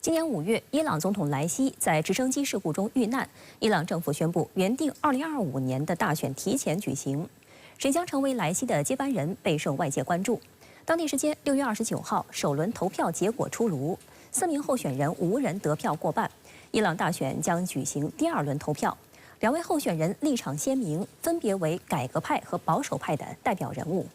今年5月，伊朗总统莱西在直升机事故中遇难。伊朗政府宣布，原定2025年的大选提前举行。谁将成为莱西的接班人，备受外界关注。当地时间6月29号，首轮投票结果出炉，4名候选人无人得票过半。伊朗大选将举行第2轮投票，2位候选人立场鲜明，分别为改革派和保守派的代表人物。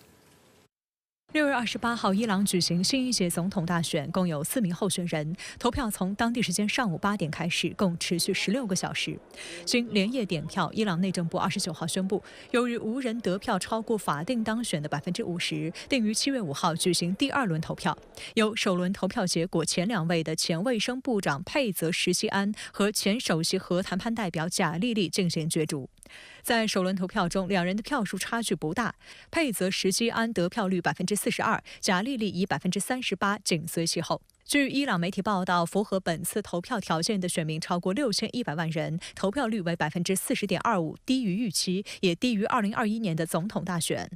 6月28号，伊朗举行新一届总统大选，共有4名候选人。投票从当地时间上午8点开始，共持续16个小时。经连夜点票，伊朗内政部29号宣布，由于无人得票超过法定当选的50%，定于7月5号举行第2轮投票。由首轮投票结果前2位的前卫生部长佩泽什希安和前首席核谈判代表贾利利进行角逐。 在首轮投票中，2人的票数差距不大，佩泽什希安得票率42%，贾利利以38%紧随其后。据伊朗媒体报道，符合本次投票条件的选民超过6100万人，投票率为40.25%，低于预期，也低于2021年的总统大选。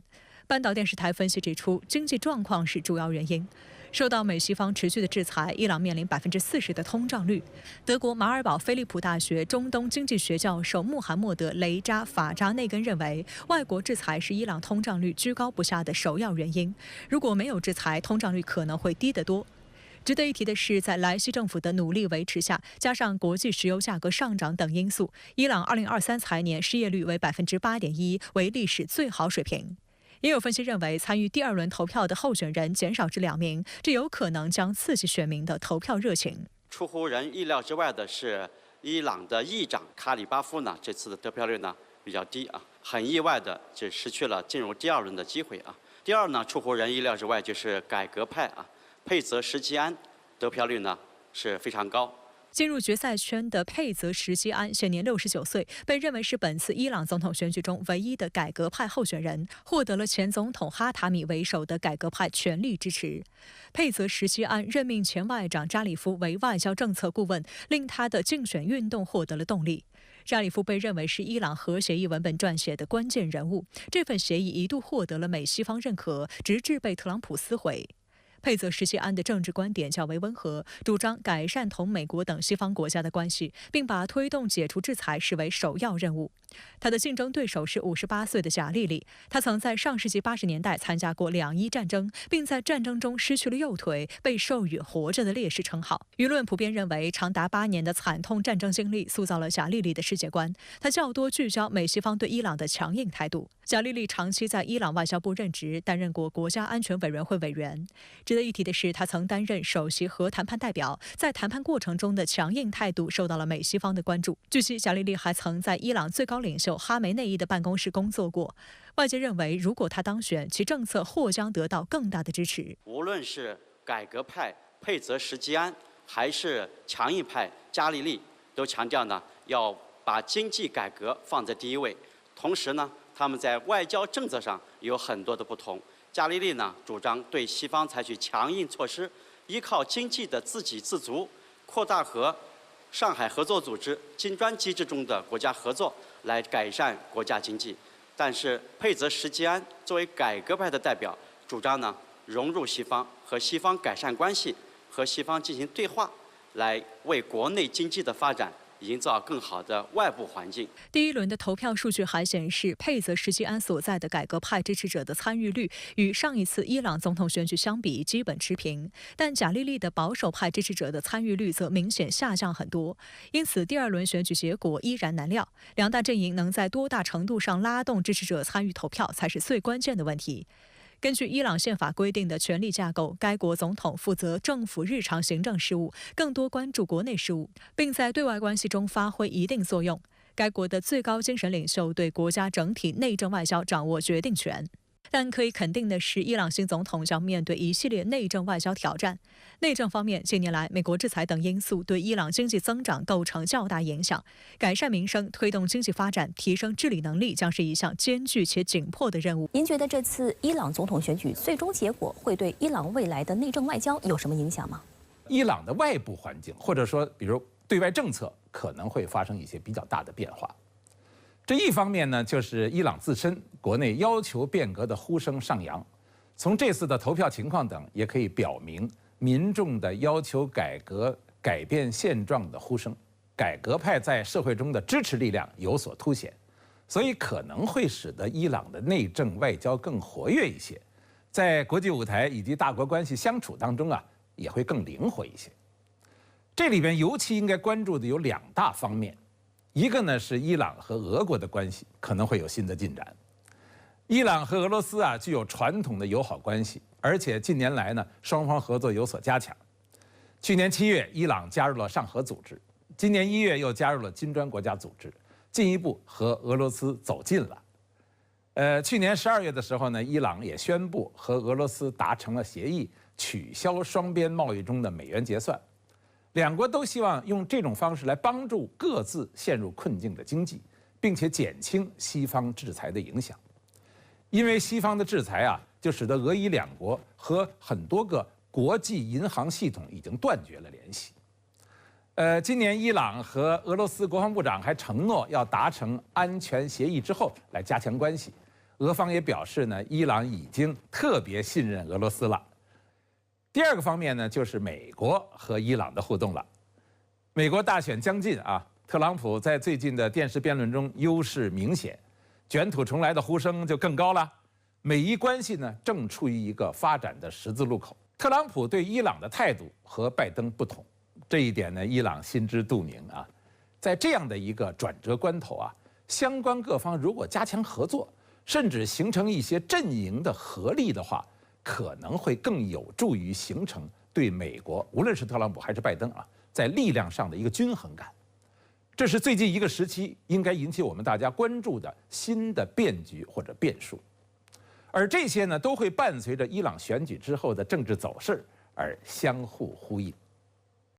半岛电视台分析指出，经济状况是主要原因。 受到美西方持续的制裁，伊朗面临40%的通胀率。德国马尔堡菲利普大学中东经济学教授穆罕默德·雷扎法扎内根认为，外国制裁是伊朗通胀率居高不下的首要原因。如果没有制裁，通胀率可能会低得多。 值得一提的是，在莱西政府的努力维持下，加上国际石油价格上涨等因素，伊朗2023财年失业率为8.1%，为历史最好水平。 也有分析认为，参与第2轮投票的候选人减少至2名，这有可能将刺激选民的投票热情。出乎人意料之外的是，伊朗的议长卡里巴夫呢，这次的得票率呢比较低啊，很意外的就失去了进入第2轮的机会啊。第二呢，出乎人意料之外就是改革派啊，佩泽什希安得票率呢是非常高。 进入决赛圈的佩泽什希安现年69岁，被认为是本次伊朗总统选举中唯一的改革派候选人，获得了前总统哈塔米为首的改革派全力支持。佩泽什希安任命前外长扎里夫为外交政策顾问，令他的竞选运动获得了动力。扎里夫被认为是伊朗核协议文本撰写的关键人物，这份协议一度获得了美西方认可，直至被特朗普撕毁。 佩泽什希安的政治观点较为温和，主张改善同美国等西方国家的关系，并把推动解除制裁视为首要任务。他的竞争对手是58岁的贾利利，他曾在上世纪80年代参加过两伊战争，并在战争中失去了右腿，被授予“活着的烈士”称号。舆论普遍认为，长达8年的惨痛战争经历塑造了贾利利的世界观，他较多聚焦美西方对伊朗的强硬态度。贾利利长期在伊朗外交部任职，担任过国家安全委员会委员。 值得一提的是，他曾担任首席核谈判代表，在谈判过程中的强硬态度受到了美西方的关注。据悉，贾利利还曾在伊朗最高领袖哈梅内伊的办公室工作过。外界认为，如果他当选，其政策或将得到更大的支持。无论是改革派佩泽什希安，还是强硬派加利利，都强调呢要把经济改革放在第一位。同时呢，他们在外交政策上有很多的不同。 加利利呢主张对西方采取强硬措施，依靠经济的自给自足，扩大和上海合作组织金砖机制中的国家合作，来改善国家经济。但是佩泽什希安作为改革派的代表，主张呢融入西方，和西方改善关系，和西方进行对话，来为国内经济的发展 营造更好的外部环境。第1轮的投票数据还显示，佩泽什希安所在的改革派支持者的参与率与上一次伊朗总统选举相比基本持平，但贾利利的保守派支持者的参与率则明显下降很多。因此，第2轮选举结果依然难料，两大阵营能在多大程度上拉动支持者参与投票，才是最关键的问题。 根据伊朗宪法规定的权力架构，该国总统负责政府日常行政事务，更多关注国内事务，并在对外关系中发挥一定作用。该国的最高精神领袖对国家整体内政外交掌握决定权。 但可以肯定的是，伊朗新总统将面对一系列内政外交挑战。内政方面，近年来美国制裁等因素对伊朗经济增长构成较大影响，改善民生、推动经济发展、提升治理能力将是一项艰巨且紧迫的任务。您觉得这次伊朗总统选举最终结果会对伊朗未来的内政外交有什么影响吗？伊朗的外部环境，或者说比如对外政策，可能会发生一些比较大的变化。 这一方面呢，就是伊朗自身国内要求变革的呼声上扬。从这次的投票情况等，也可以表明民众的要求改革改变现状的呼声，改革派在社会中的支持力量有所凸显，所以可能会使得伊朗的内政外交更活跃一些，在国际舞台以及大国关系相处当中啊，也会更灵活一些。这里边尤其应该关注的有2大方面，一个呢是伊朗和俄国的关系可能会有新的进展。伊朗和俄罗斯啊具有传统的友好关系，而且近年来呢双方合作有所加强。去年7月，伊朗加入了上合组织，今年1月又加入了金砖国家组织，进一步和俄罗斯走近了。去年12月的时候呢，伊朗也宣布和俄罗斯达成了协议，取消双边贸易中的美元结算。两国都希望用这种方式来帮助各自陷入困境的经济，并且减轻西方制裁的影响。因为西方的制裁啊，就使得俄伊两国和很多个国际银行系统已经断绝了联系。今年伊朗和俄罗斯国防部长还承诺要达成安全协议之后来加强关系。俄方也表示呢，伊朗已经特别信任俄罗斯了。第2个方面呢，就是美国和伊朗的互动了。美国大选将近啊，特朗普在最近的电视辩论中优势明显，卷土重来的呼声就更高了。美伊关系呢，正处于一个发展的十字路口。特朗普对伊朗的态度和拜登不同，这一点呢，伊朗心知肚明啊。在这样的一个转折关头啊，相关各方如果加强合作，甚至形成一些阵营的合力的话，可能会更有助于形成对美国，无论是特朗普还是拜登啊，在力量上的一个均衡感。这是最近一个时期应该引起我们大家关注的新的变局或者变数。而这些呢，都会伴随着伊朗选举之后的政治走势而相互呼应。